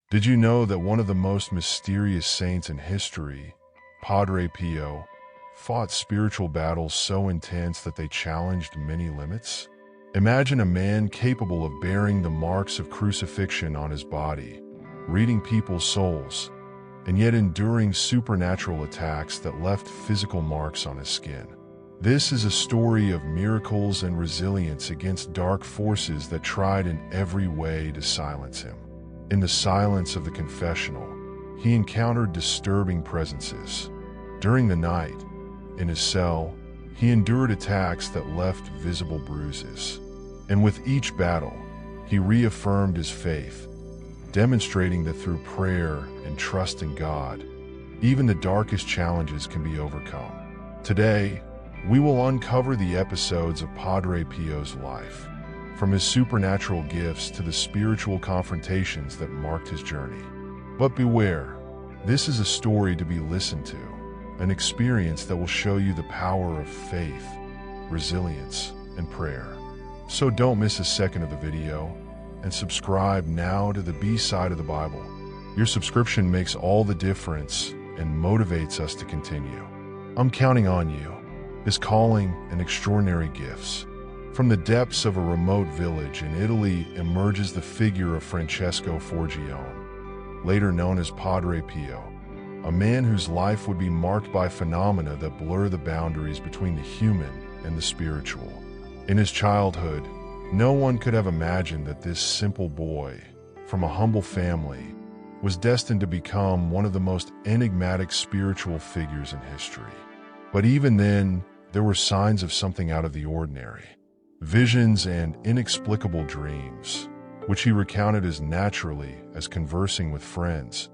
Did you know that one of the most mysterious saints in history, Padre Pio, fought spiritual battles so intense that they challenged many limits? Imagine a man capable of bearing the marks of crucifixion on his body, reading people's souls, and yet enduring supernatural attacks that left physical marks on his skin. This is a story of miracles and resilience against dark forces that tried in every way to silence him. In the silence of the confessional, he encountered disturbing presences. During the night, in his cell, he endured attacks that left visible bruises. And with each battle, he reaffirmed his faith, demonstrating that through prayer and trust in God, even the darkest challenges can be overcome. Today, we will uncover the episodes of Padre Pio's life, from his supernatural gifts to the spiritual confrontations that marked his journey. But beware, this is a story to be listened to, an experience that will show you the power of faith, resilience, and prayer. So don't miss a second of the video, and subscribe now to the B side of the Bible. Your subscription makes all the difference and motivates us to continue. I'm counting on you. His calling and extraordinary gifts. From the depths of a remote village in Italy emerges the figure of Francesco Forgione, later known as Padre Pio, a man whose life would be marked by phenomena that blur the boundaries between the human and the spiritual. In his childhood, no one could have imagined that this simple boy, from a humble family, was destined to become one of the most enigmatic spiritual figures in history. But even then, there were signs of something out of the ordinary. Visions and inexplicable dreams, which he recounted as naturally as conversing with friends,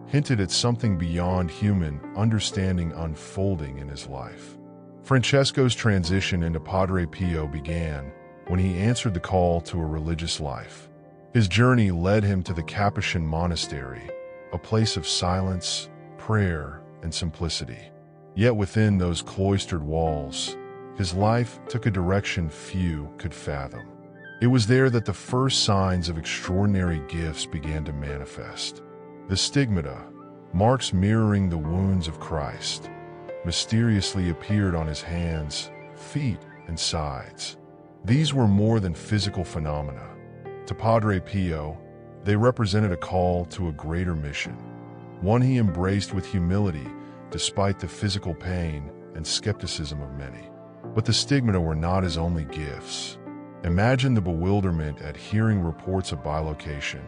hinted at something beyond human understanding unfolding in his life. Francesco's transition into Padre Pio began when he answered the call to a religious life. His journey led him to the Capuchin monastery, a place of silence, prayer, and simplicity. Yet within those cloistered walls, his life took a direction few could fathom. It was there that the first signs of extraordinary gifts began to manifest. The stigmata, marks mirroring the wounds of Christ, mysteriously appeared on his hands, feet, and sides. These were more than physical phenomena. To Padre Pio, they represented a call to a greater mission, one he embraced with humility despite the physical pain and skepticism of many. But the stigmata were not his only gifts. Imagine the bewilderment at hearing reports of bilocation,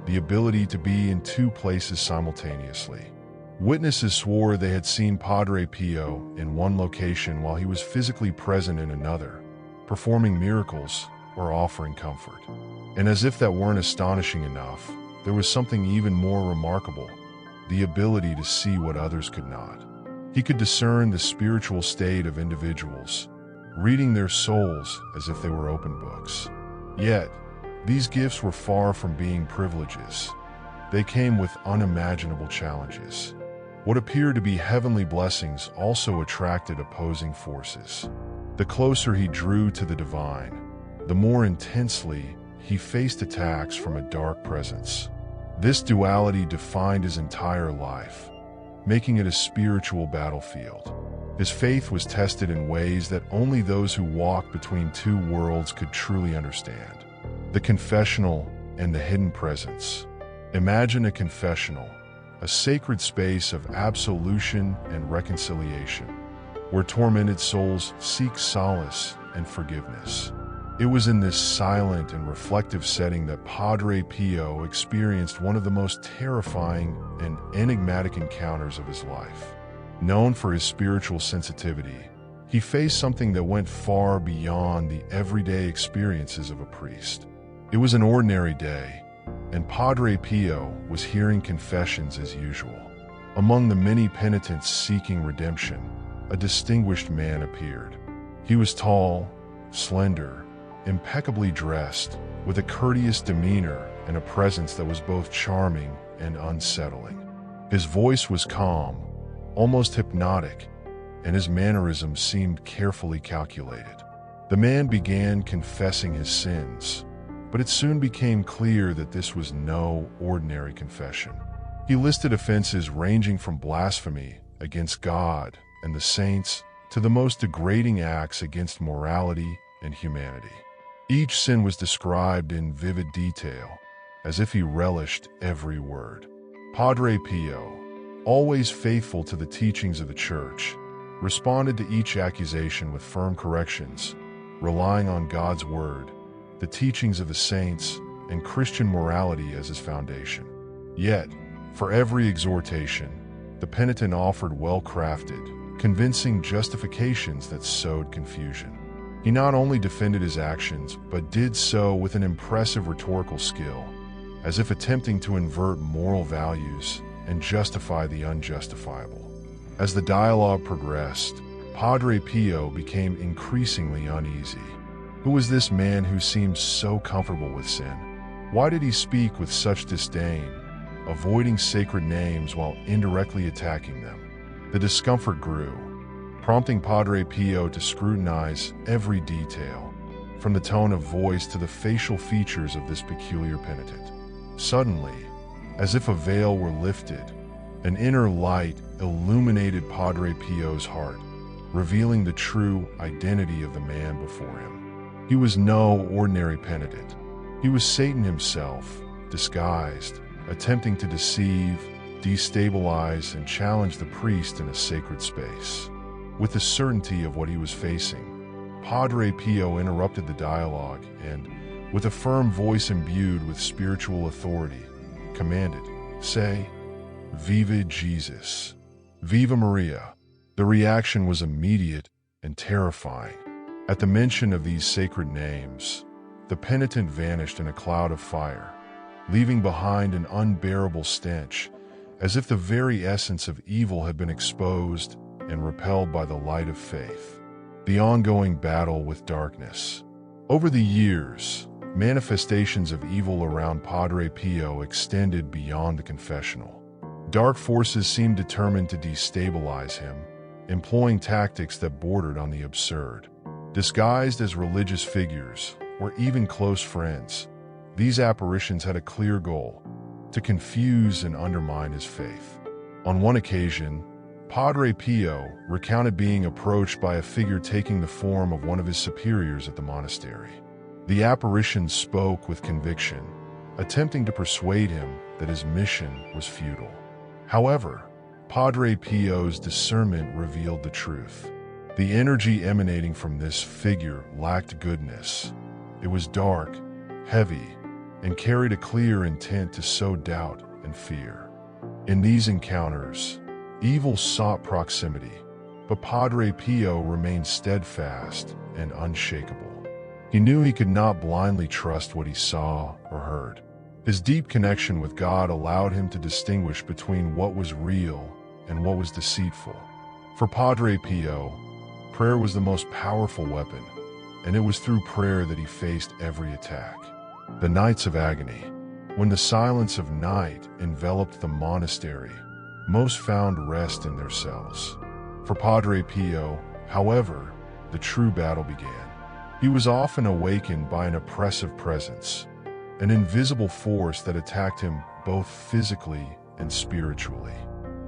the ability to be in two places simultaneously. Witnesses swore they had seen Padre Pio in one location while he was physically present in another, performing miracles or offering comfort. And as if that weren't astonishing enough, there was something even more remarkable: the ability to see what others could not. He could discern the spiritual state of individuals, reading their souls as if they were open books. Yet, these gifts were far from being privileges. They came with unimaginable challenges. What appeared to be heavenly blessings also attracted opposing forces. The closer he drew to the divine, the more intensely he faced attacks from a dark presence. This duality defined his entire life, making it a spiritual battlefield. His faith was tested in ways that only those who walked between two worlds could truly understand. The confessional and the hidden presence. Imagine a confessional, a sacred space of absolution and reconciliation, where tormented souls seek solace and forgiveness. It was in this silent and reflective setting that Padre Pio experienced one of the most terrifying and enigmatic encounters of his life. Known for his spiritual sensitivity, he faced something that went far beyond the everyday experiences of a priest. It was an ordinary day, and Padre Pio was hearing confessions as usual. Among the many penitents seeking redemption, a distinguished man appeared. He was tall, slender, impeccably dressed, with a courteous demeanor and a presence that was both charming and unsettling. His voice was calm, almost hypnotic, and his mannerisms seemed carefully calculated. The man began confessing his sins, But it soon became clear that this was no ordinary confession. He listed offenses ranging from blasphemy against God and the saints to the most degrading acts against morality and humanity. Each sin was described in vivid detail, as if he relished every word. Padre Pio, always faithful to the teachings of the Church, responded to each accusation with firm corrections, relying on God's Word, the teachings of the saints, and Christian morality as his foundation. Yet, for every exhortation, the penitent offered well-crafted, convincing justifications that sowed confusion. He not only defended his actions, but did so with an impressive rhetorical skill, as if attempting to invert moral values and justify the unjustifiable. As the dialogue progressed, Padre Pio became increasingly uneasy. Who was this man who seemed so comfortable with sin? Why did he speak with such disdain, avoiding sacred names while indirectly attacking them? The discomfort grew, prompting Padre Pio to scrutinize every detail, from the tone of voice to the facial features of this peculiar penitent. Suddenly, as if a veil were lifted, an inner light illuminated Padre Pio's heart, revealing the true identity of the man before him. He was no ordinary penitent. He was Satan himself, disguised, attempting to deceive, destabilize, and challenge the priest in a sacred space. With the certainty of what he was facing, Padre Pio interrupted the dialogue and, with a firm voice imbued with spiritual authority, commanded, "Say, Viva Jesus, Viva Maria." The reaction was immediate and terrifying. At the mention of these sacred names, the penitent vanished in a cloud of fire, leaving behind an unbearable stench, as if the very essence of evil had been exposed and repelled by the light of faith. The ongoing battle with darkness. Over the years, manifestations of evil around Padre Pio extended beyond the confessional. Dark forces seemed determined to destabilize him, employing tactics that bordered on the absurd. Disguised as religious figures, or even close friends, these apparitions had a clear goal: to confuse and undermine his faith. On one occasion, Padre Pio recounted being approached by a figure taking the form of one of his superiors at the monastery. The apparition spoke with conviction, attempting to persuade him that his mission was futile. However, Padre Pio's discernment revealed the truth. The energy emanating from this figure lacked goodness. It was dark, heavy, and carried a clear intent to sow doubt and fear. In these encounters, evil sought proximity, but Padre Pio remained steadfast and unshakable. He knew he could not blindly trust what he saw or heard. His deep connection with God allowed him to distinguish between what was real and what was deceitful. For Padre Pio, prayer was the most powerful weapon, and it was through prayer that he faced every attack. The nights of agony. When the silence of night enveloped the monastery, most found rest in their cells. For Padre Pio, however, the true battle began. He was often awakened by an oppressive presence, an invisible force that attacked him both physically and spiritually.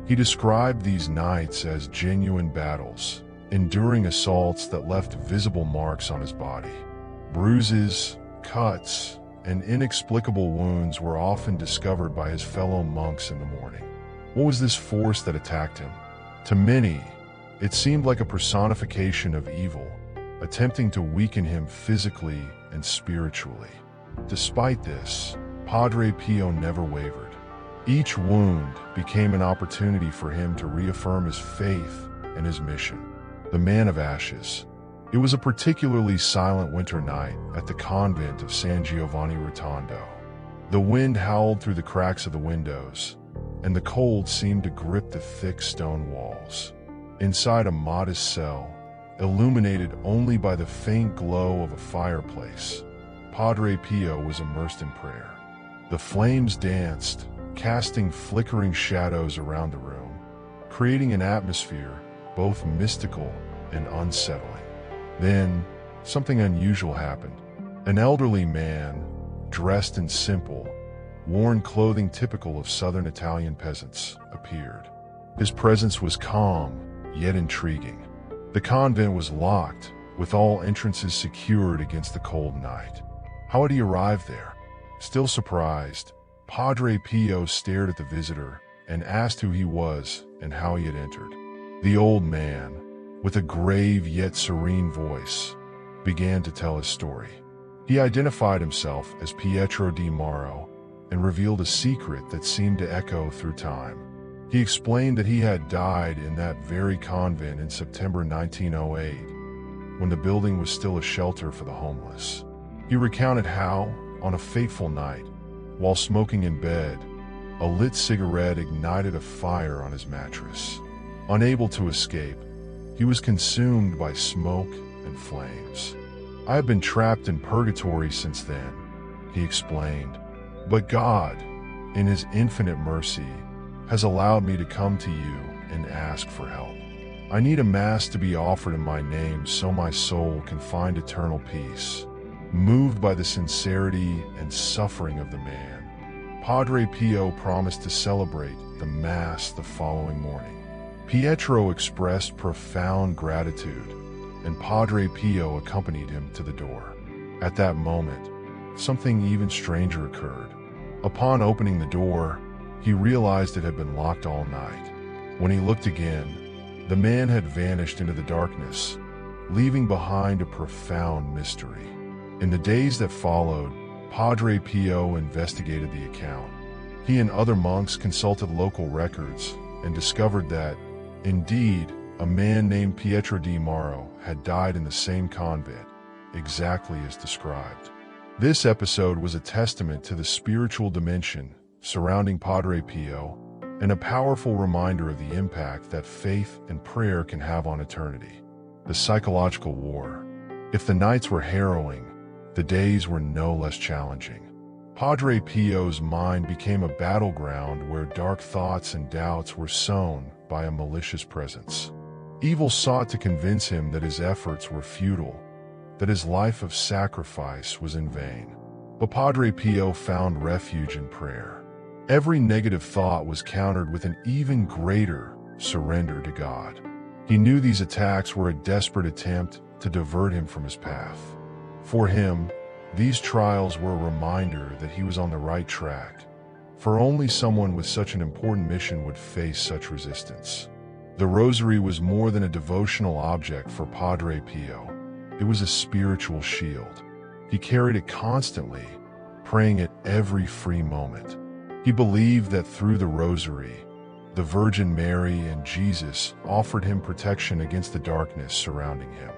He described these nights as genuine battles, enduring assaults that left visible marks on his body. Bruises, cuts, and inexplicable wounds were often discovered by his fellow monks in the morning. What was this force that attacked him? To many, it seemed like a personification of evil, attempting to weaken him physically and spiritually. Despite this, Padre Pio never wavered. Each wound became an opportunity for him to reaffirm his faith and his mission. The Man of Ashes. It was a particularly silent winter night at the convent of San Giovanni Rotondo. The wind howled through the cracks of the windows, and the cold seemed to grip the thick stone walls. Inside a modest cell, illuminated only by the faint glow of a fireplace, Padre Pio was immersed in prayer. The flames danced, casting flickering shadows around the room, creating an atmosphere both mystical and unsettling. Then, something unusual happened. An elderly man, dressed in simple, worn clothing typical of southern Italian peasants, appeared. His presence was calm, yet intriguing. The convent was locked, with all entrances secured against the cold night. How had he arrived there? Still surprised, Padre Pio stared at the visitor and asked who he was and how he had entered. The old man, with a grave yet serene voice, began to tell his story. He identified himself as Pietro di Mauro and revealed a secret that seemed to echo through time. He explained that he had died in that very convent in September 1908, when the building was still a shelter for the homeless. He recounted how, on a fateful night, while smoking in bed, a lit cigarette ignited a fire on his mattress. Unable to escape, he was consumed by smoke and flames. "I have been trapped in purgatory since then," he explained, "but God, in His infinite mercy, has allowed me to come to you and ask for help. I need a Mass to be offered in my name so my soul can find eternal peace." Moved by the sincerity and suffering of the man, Padre Pio promised to celebrate the Mass the following morning. Pietro expressed profound gratitude, and Padre Pio accompanied him to the door. At that moment, something even stranger occurred. Upon opening the door, he realized it had been locked all night. When he looked again, the man had vanished into the darkness, leaving behind a profound mystery. In the days that followed, Padre Pio investigated the account. He and other monks consulted local records and discovered that, indeed, a man named Pietro di Mauro had died in the same convent, exactly as described. This episode was a testament to the spiritual dimension surrounding Padre Pio and a powerful reminder of the impact that faith and prayer can have on eternity. The psychological war. If the nights were harrowing, the days were no less challenging. Padre Pio's mind became a battleground where dark thoughts and doubts were sown by a malicious presence. Evil sought to convince him that his efforts were futile, that his life of sacrifice was in vain. But Padre Pio found refuge in prayer. Every negative thought was countered with an even greater surrender to God. He knew these attacks were a desperate attempt to divert him from his path. For him, these trials were a reminder that he was on the right track, for only someone with such an important mission would face such resistance. The rosary was more than a devotional object for Padre Pio. It was a spiritual shield. He carried it constantly, praying at every free moment. He believed that through the rosary, the Virgin Mary and Jesus offered him protection against the darkness surrounding him.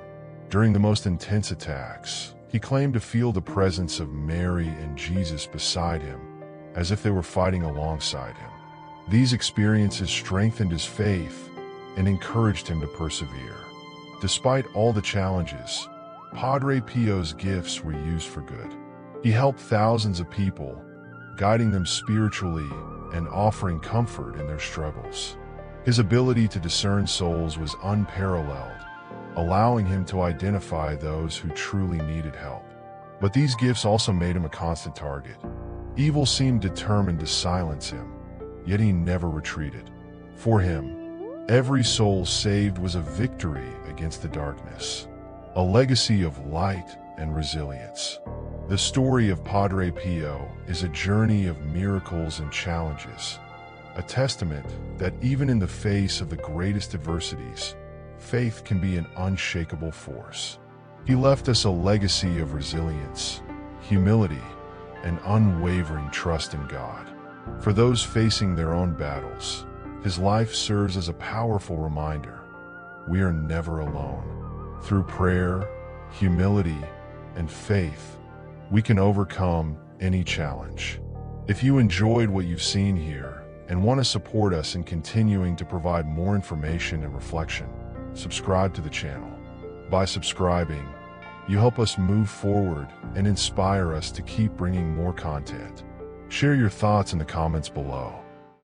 During the most intense attacks, he claimed to feel the presence of Mary and Jesus beside him, as if they were fighting alongside him. These experiences strengthened his faith and encouraged him to persevere. Despite all the challenges, Padre Pio's gifts were used for good. He helped thousands of people, guiding them spiritually and offering comfort in their struggles. His ability to discern souls was unparalleled, allowing him to identify those who truly needed help. But these gifts also made him a constant target. Evil seemed determined to silence him, yet he never retreated. For him, every soul saved was a victory against the darkness, a legacy of light and resilience. The story of Padre Pio is a journey of miracles and challenges, a testament that even in the face of the greatest adversities, faith can be an unshakable force. He left us a legacy of resilience, humility, and unwavering trust in God. For those facing their own battles, his life serves as a powerful reminder. We are never alone. Through prayer, humility, and faith, we can overcome any challenge. If you enjoyed what you've seen here and want to support us in continuing to provide more information and reflection, subscribe to the channel. By subscribing, you help us move forward and inspire us to keep bringing more content. Share your thoughts in the comments below.